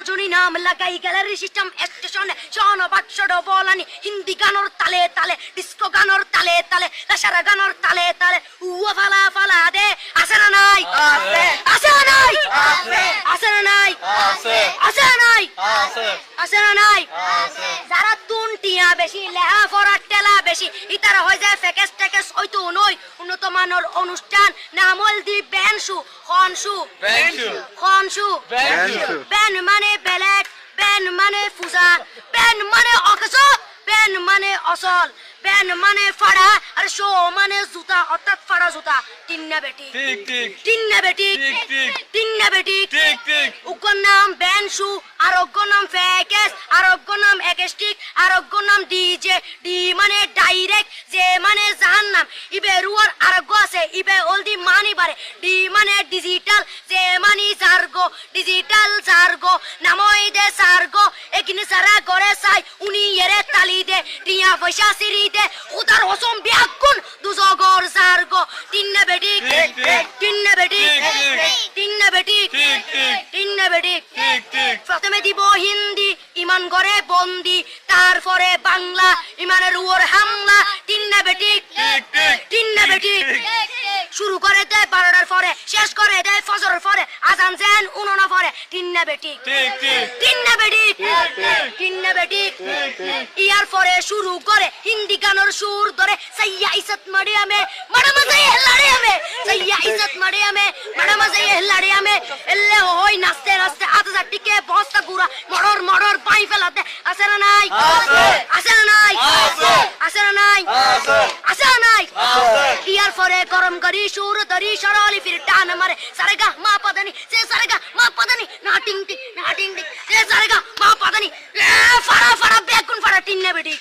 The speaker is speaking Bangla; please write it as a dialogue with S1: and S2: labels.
S1: জুনি নাম লাগাই গ্যালারি সিস্টেম স্টেশনে বাদশাহ বলানি হিন্দি গানোর তালে তালে ডিস্কো গানোর তালে তালে লাসারা গানোর তালে তালে উয়া ফালা ফালা দে আছে না নাই আছে আছে না নাই আছে আছে না নাই আছে আছে না নাই আছে আছে না নাই আছে যারা তুনটিয়া বেশি লেহা ফরা টেলা বেশি ইতারা হয়ে যায় ফেকেস টেকেস হয়তো নয় উন্নত মানের অনুষ্ঠান নামল দি বেনশু খনশু খনশু বেন মানে বেলেট বেন মানে ফুজা বেন মানে অকস বেন মানে অসল বেন মানে ফাড়া আর শো মানে জুতা অর্থাৎ ফাড়া জুতা তিন্না বেটি
S2: ঠিক ঠিক
S1: তিন্না বেটি
S2: ঠিক ঠিক
S1: তিন্না বেটি
S2: ঠিক ঠিক
S1: উগ্র নাম বেনশু আরোগ্য নাম ফেকেস আরোগ্য নাম একেস্টিক আরোগ্য নাম ডিজে ডি মানে ডাইরেক্ট যে মানে জাহান্নাম ইবে রুয়ার আরোগ্য আছে ইবে অলদি মানি বারে ডি মানে ডিজিটাল যে মানি জার্গো ডিজিটাল জার্গো নামই দে সার্গো একিনি সারা করে চাই উনি এরে তালি দে টিয়া পয়সা সিরি দে উদার হসম বিয়াগুন দুজগর জার্গো তিন্না বেটি তিন্না বেটি তিন্না বেটি তিন্না বেটি প্রথমে দিব হিন্দি ইমান করে বন্দি তারপরে বাংলা ইমানের উপর হামলা তিন্না বেটি তিন্না বেটি শুরু করে দেয় 12টার পরে শেষ করে দেয় ফজরের পরে আজান যেন উননা পরে তিন্না বেটি তিন্না বেটি তিন্না বেটি ইয়ার পরে শুরু করে হিন্দি গানের সুর ধরে সাইয়া ইজ্জত মারিয়ামে ম্যাডাম যাই হেলাড়িয়ামে সাইয়া ইজ্জত মারিয়ামে ম্যাডাম যাই হেলাড়িয়ামে এলে হই নাচতে নাচতে আধা টিকে বস্তা গুড়া মড়র মড়র পাই ফেলাতে আছে না নাই আছে না নাই আছে না নাই আছে না নাই ইয়ার পরে গরম করি সুর ধরি সরলি ফির টান মারে সারেগা মা পাদানি সে সারেগা মা পাদানি না টিং টিং না টিং টিং সে সারেগা মা পাদানি ফাড়া ফাড়া বেগুন ফাড়া টিন্নে বেটি